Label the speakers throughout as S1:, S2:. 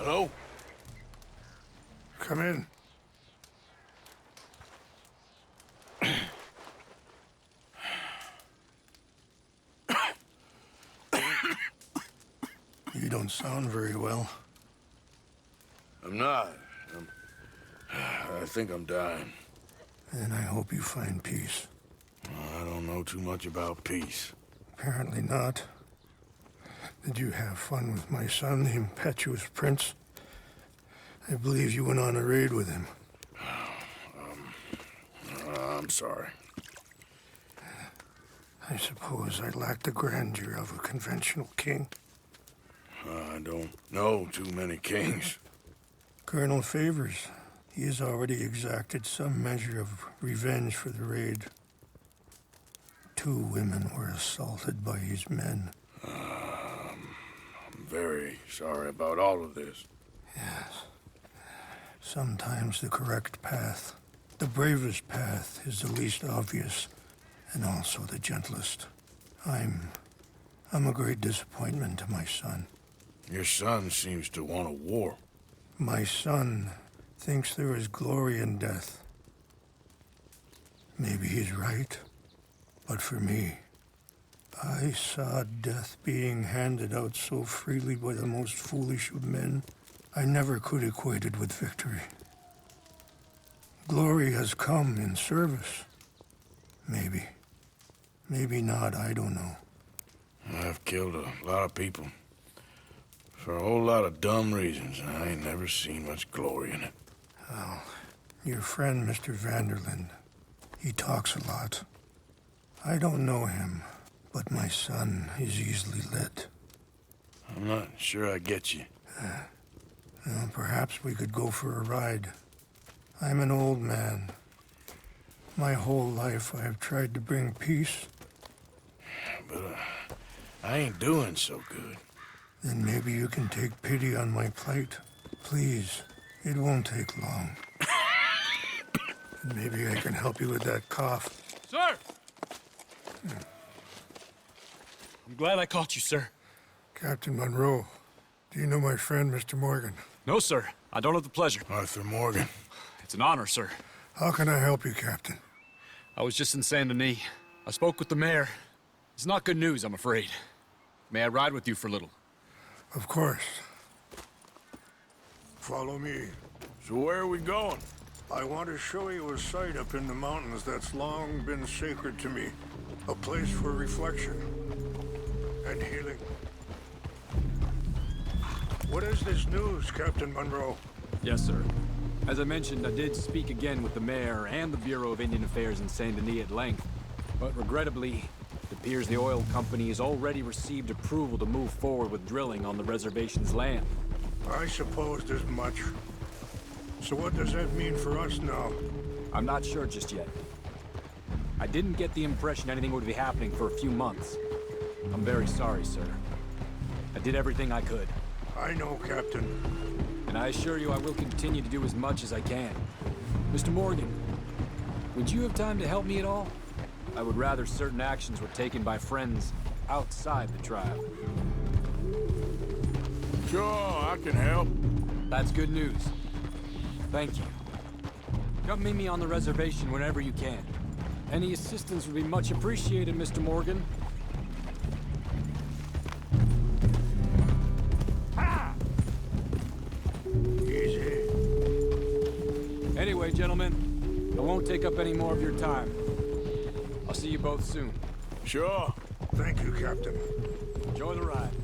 S1: Hello?
S2: Come in. You don't sound very well.
S1: I'm not. I think I'm dying.
S2: And I hope you find peace.
S1: I don't know too much about peace.
S2: Apparently not. Did you have fun with my son, the impetuous prince? I believe you went on a raid with him.
S1: I'm sorry.
S2: I suppose I lack the grandeur of a conventional king.
S1: I don't know too many kings.
S2: Colonel Favors, he has already exacted some measure of revenge for the raid. 2 women were assaulted by his men.
S1: I'm very sorry about all of this.
S2: Yes. Sometimes the correct path, the bravest path, is the least obvious, and also the gentlest. I'm a great disappointment to my son.
S1: Your son seems to want a war.
S2: My son thinks there is glory in death. Maybe he's right, but for me, I saw death being handed out so freely by the most foolish of men. I never could equate it with victory. Glory has come in service. Maybe. Maybe not, I don't know.
S1: I've killed a lot of people. For a whole lot of dumb reasons, and I ain't never seen much glory in it.
S2: Well, your friend, Mr. Vanderlyn, he talks a lot. I don't know him, but my son is easily led.
S1: I'm not sure I get you.
S2: Well, perhaps we could go for a ride. I'm an old man. My whole life I have tried to bring peace.
S1: But I ain't doing so good.
S2: Then maybe you can take pity on my plight. Please, it won't take long. And maybe I can help you with that cough.
S3: Sir! I'm glad I caught you, sir.
S2: Captain Monroe, do you know my friend, Mr. Morgan?
S3: No, sir. I don't have the pleasure.
S1: Arthur Morgan.
S3: It's an honor, sir.
S2: How can I help you, Captain?
S3: I was just in Saint Denis. I spoke with the mayor. It's not good news, I'm afraid. May I ride with you for a little?
S2: Of course. Follow me.
S1: So where are we going?
S2: I want to show you a site up in the mountains that's long been sacred to me. A place for reflection and healing. What is this news, Captain Monroe?
S4: Yes, sir. As I mentioned, I did speak again with the mayor and the Bureau of Indian Affairs in Saint Denis at length. But regrettably, it appears the oil company has already received approval to move forward with drilling on the reservation's land.
S2: I supposed as much. So what does that mean for us now?
S4: I'm not sure just yet. I didn't get the impression anything would be happening for a few months. I'm very sorry, sir. I did everything I could.
S2: I know, Captain.
S4: And I assure you I will continue to do as much as I can. Mr. Morgan, would you have time to help me at all? I would rather certain actions were taken by friends outside the tribe.
S1: Sure, I can help.
S4: That's good news. Thank you. Come meet me on the reservation whenever you can. Any assistance would be much appreciated, Mr. Morgan.
S2: Easy.
S4: Anyway, gentlemen, I won't take up any more of your time. I'll see you both soon.
S1: Sure.
S2: Thank you, Captain.
S4: Enjoy the ride.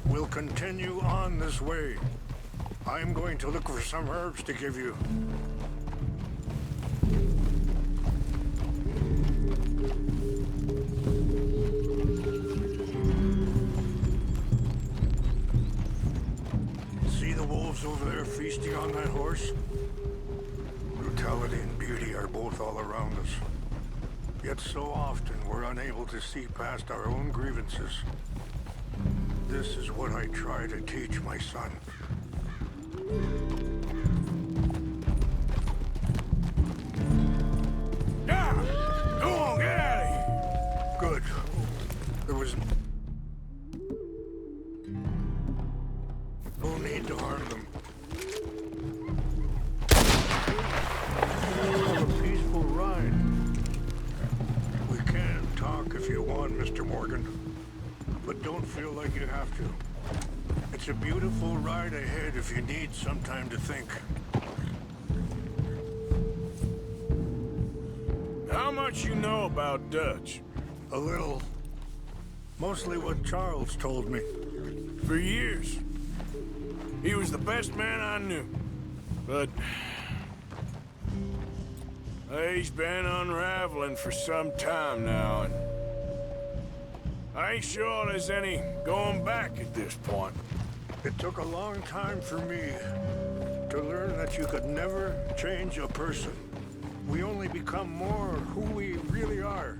S2: We'll continue on this way. I'm going to look for some herbs to give you. See the wolves over there feasting on that horse? Brutality and beauty are both all around us. Yet so often we're unable to see past our own grievances. This is what I try to teach my son.
S1: Yeah! Go on, get out of here!
S2: Good. There was if you want, Mr. Morgan. But don't feel like you have to. It's a beautiful ride ahead if you need some time to think.
S1: How much you know about Dutch?
S2: A little. Mostly what Charles told me.
S1: For years. He was the best man I knew. But... he's been unraveling for some time now, and... I ain't sure there's any going back at this point.
S2: It took a long time for me to learn that you could never change a person. We only become more who we really are.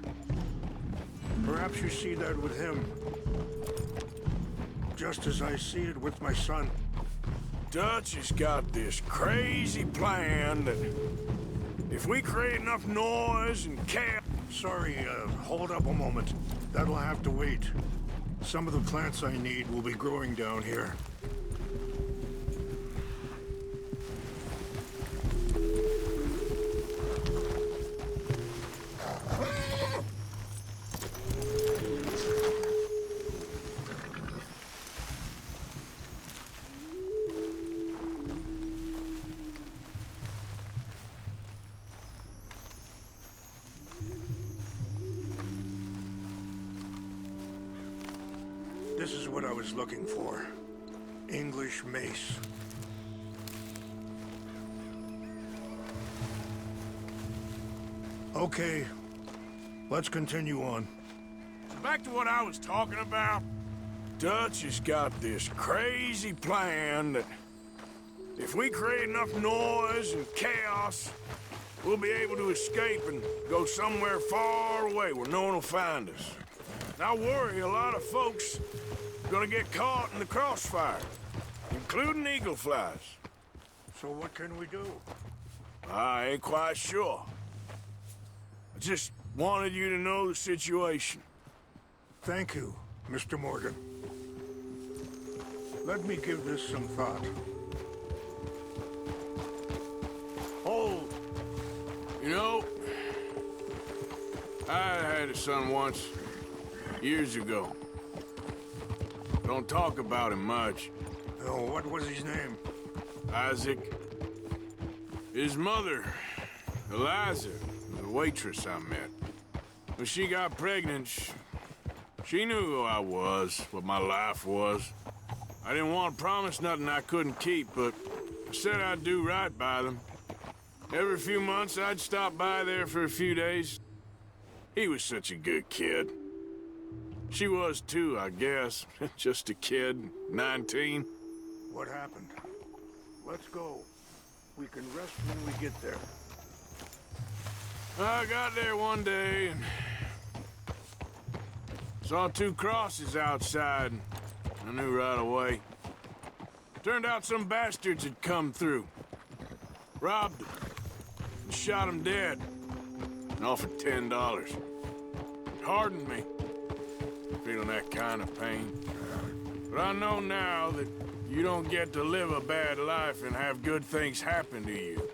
S2: Perhaps you see that with him. Just as I see it with my son.
S1: Dutch has got this crazy plan that if we create enough noise and chaos...
S2: Sorry, hold up a moment. That'll have to wait. Some of the plants I need will be growing down here. This is what I was looking for. English mace. Okay, let's continue on.
S1: Back to what I was talking about. Dutch has got this crazy plan that if we create enough noise and chaos, we'll be able to escape and go somewhere far away where no one will find us. I worry a lot of folks are gonna get caught in the crossfire, including eagle flies.
S2: So what can we do?
S1: I ain't quite sure. I just wanted you to know the situation.
S2: Thank you, Mr. Morgan. Let me give this some thought.
S1: Hold. You know, I had a son once, years ago. Don't talk about him much.
S2: Oh, what was his name?
S1: Isaac. His mother, Eliza, was a waitress I met. When she got pregnant, she knew who I was, what my life was. I didn't want to promise nothing I couldn't keep, but I said I'd do right by them. Every few months, I'd stop by there for a few days. He was such a good kid. She was too, I guess. Just a kid, 19.
S2: What happened? Let's go. We can rest when we get there.
S1: I got there one day and saw two crosses outside. I knew right away. Turned out some bastards had come through. Robbed them. And shot them dead. And offered $10. It hardened me. Feeling that kind of pain. But I know now that you don't get to live a bad life and have good things happen to you.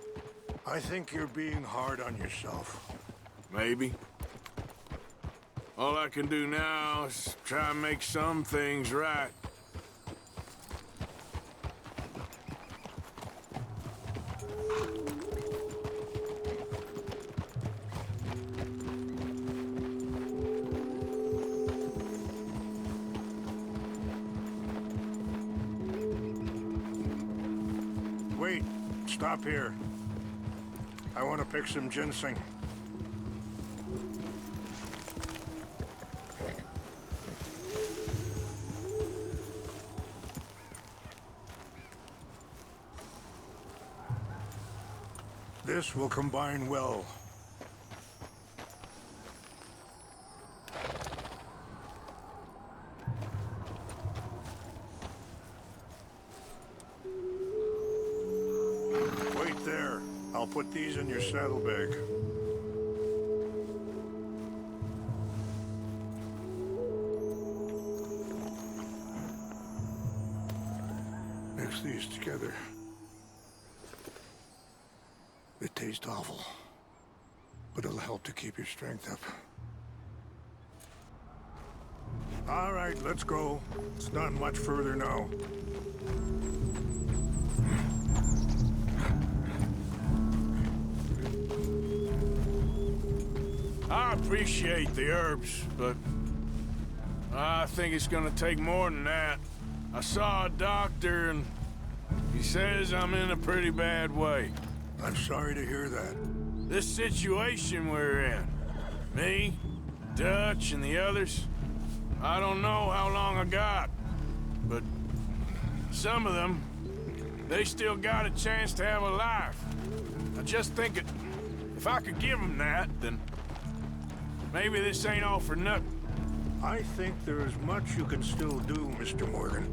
S2: I think you're being hard on yourself.
S1: Maybe. All I can do now is try and make some things right.
S2: Wait, stop here. I want to pick some ginseng. This will combine well. Wait there. I'll put these in your saddlebag. Mix these together. It tastes awful, but it'll help to keep your strength up. All right, let's go. It's not much further now.
S1: I appreciate the herbs, but I think it's gonna take more than that. I saw a doctor and he says I'm in a pretty bad way.
S2: I'm sorry to hear that.
S1: This situation we're in, me, Dutch, and the others, I don't know how long I got, but some of them, they still got a chance to have a life. I just think if I could give them that, then maybe this ain't all for nothing.
S2: I think there is much you can still do, Mr. Morgan.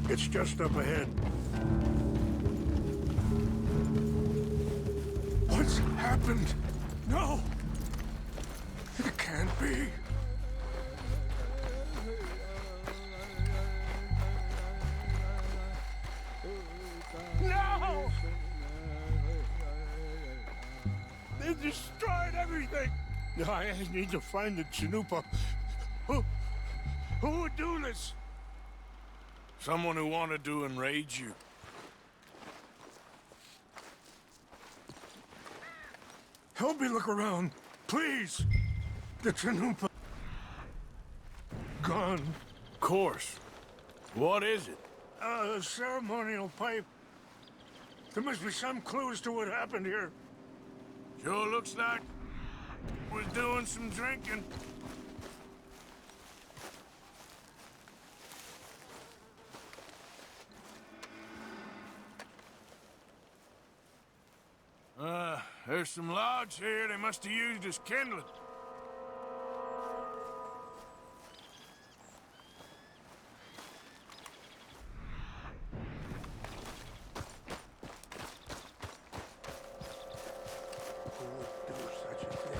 S2: It's just up ahead. What's happened? No! It can't be. No! They destroyed everything! I need to find the Chanupa. Who would do this?
S1: Someone who wanted to enrage you.
S2: Help me look around, please. The Chanupa. Gone.
S1: Of course. What is it?
S2: A ceremonial pipe. There must be some clues to what happened here.
S1: Sure looks like we're doing some drinking. There's some logs here they must have used as kindling.
S2: Who would do such a thing?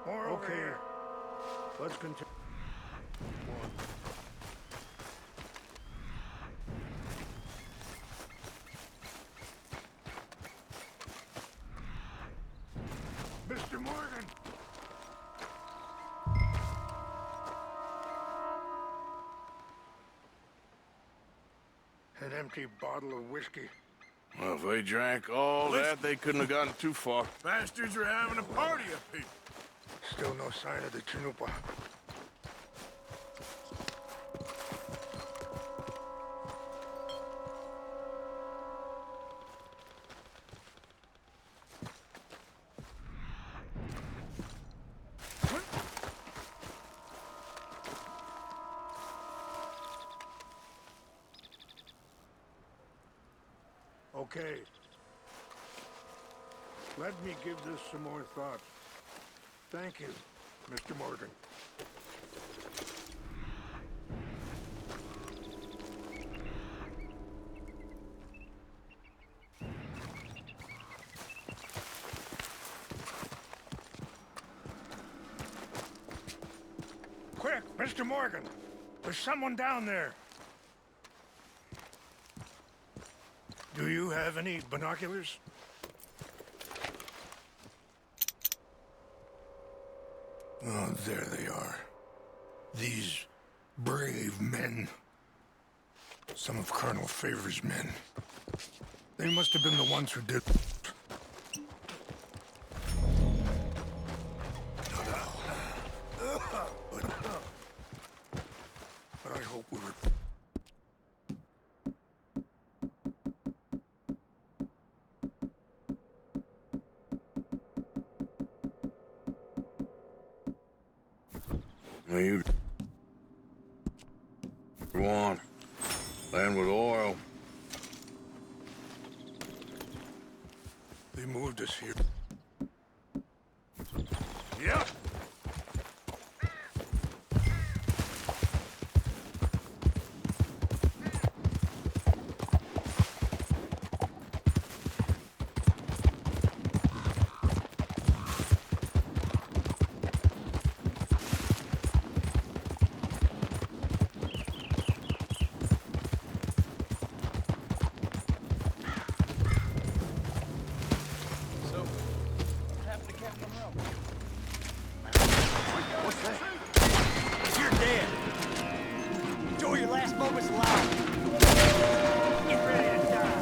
S2: More over here. Let's continue. Mr. Morgan! empty bottle of whiskey.
S1: Well, if they drank all that, they couldn't have gotten too far. Bastards are having a party up here.
S2: Still no sign of the Chanupa. Okay. Let me give this some more thought. Thank you, Mr. Morgan. Quick, Mr. Morgan! There's someone down there! Do you have any binoculars? Oh, there they are. These brave men. Some of Colonel Favor's men. They must have been the ones who did... But I hope we were...
S1: Now you go on. Land with oil.
S2: They moved us here.
S1: Yeah.
S5: You're dead. Enjoy your last moments alive. Get ready to die.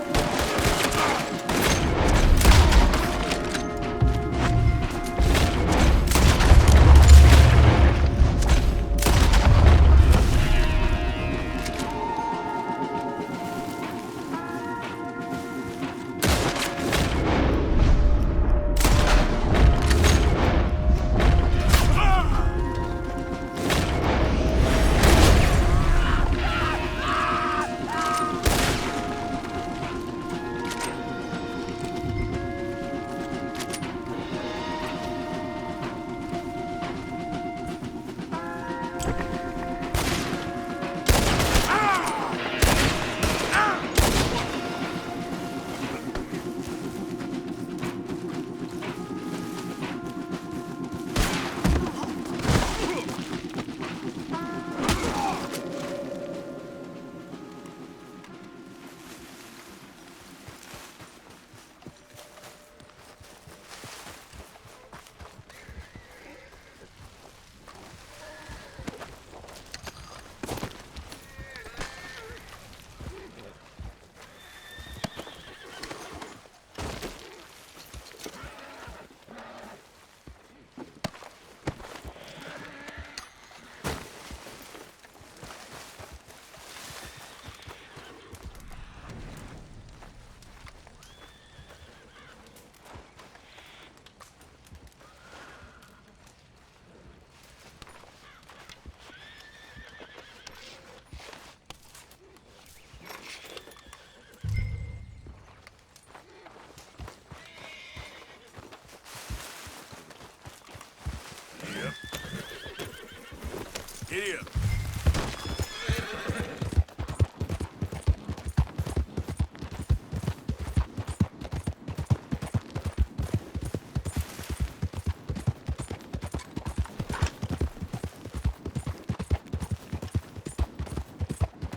S1: Giddy up.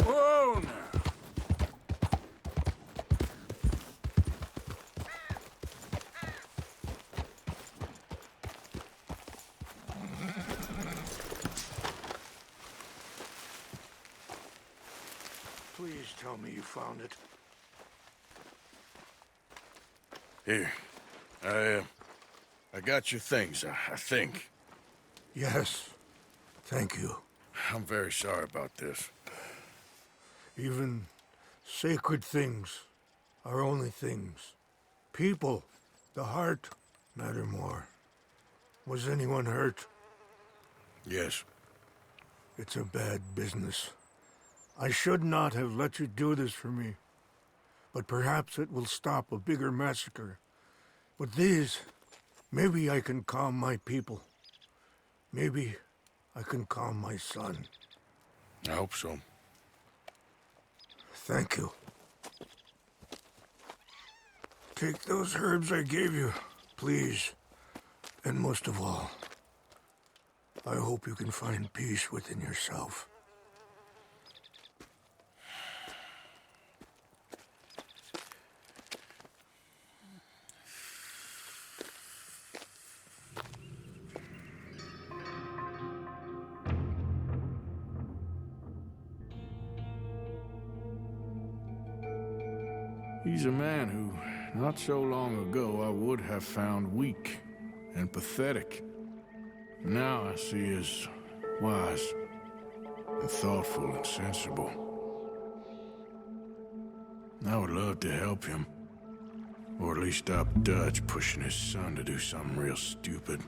S1: Whoa now.
S2: Please tell me you found it.
S1: Here. I got your things, I think.
S2: Yes. Thank you.
S1: I'm very sorry about this.
S2: Even sacred things are only things. People, the heart, matter more. Was anyone hurt?
S1: Yes.
S2: It's a bad business. I should not have let you do this for me. But perhaps it will stop a bigger massacre. With these, maybe I can calm my people. Maybe I can calm my son.
S1: I hope so.
S2: Thank you. Take those herbs I gave you, please. And most of all, I hope you can find peace within yourself.
S1: He's a man who, not so long ago, I would have found weak and pathetic. Now I see as wise and thoughtful and sensible. I would love to help him, or at least stop Dutch pushing his son to do something real stupid.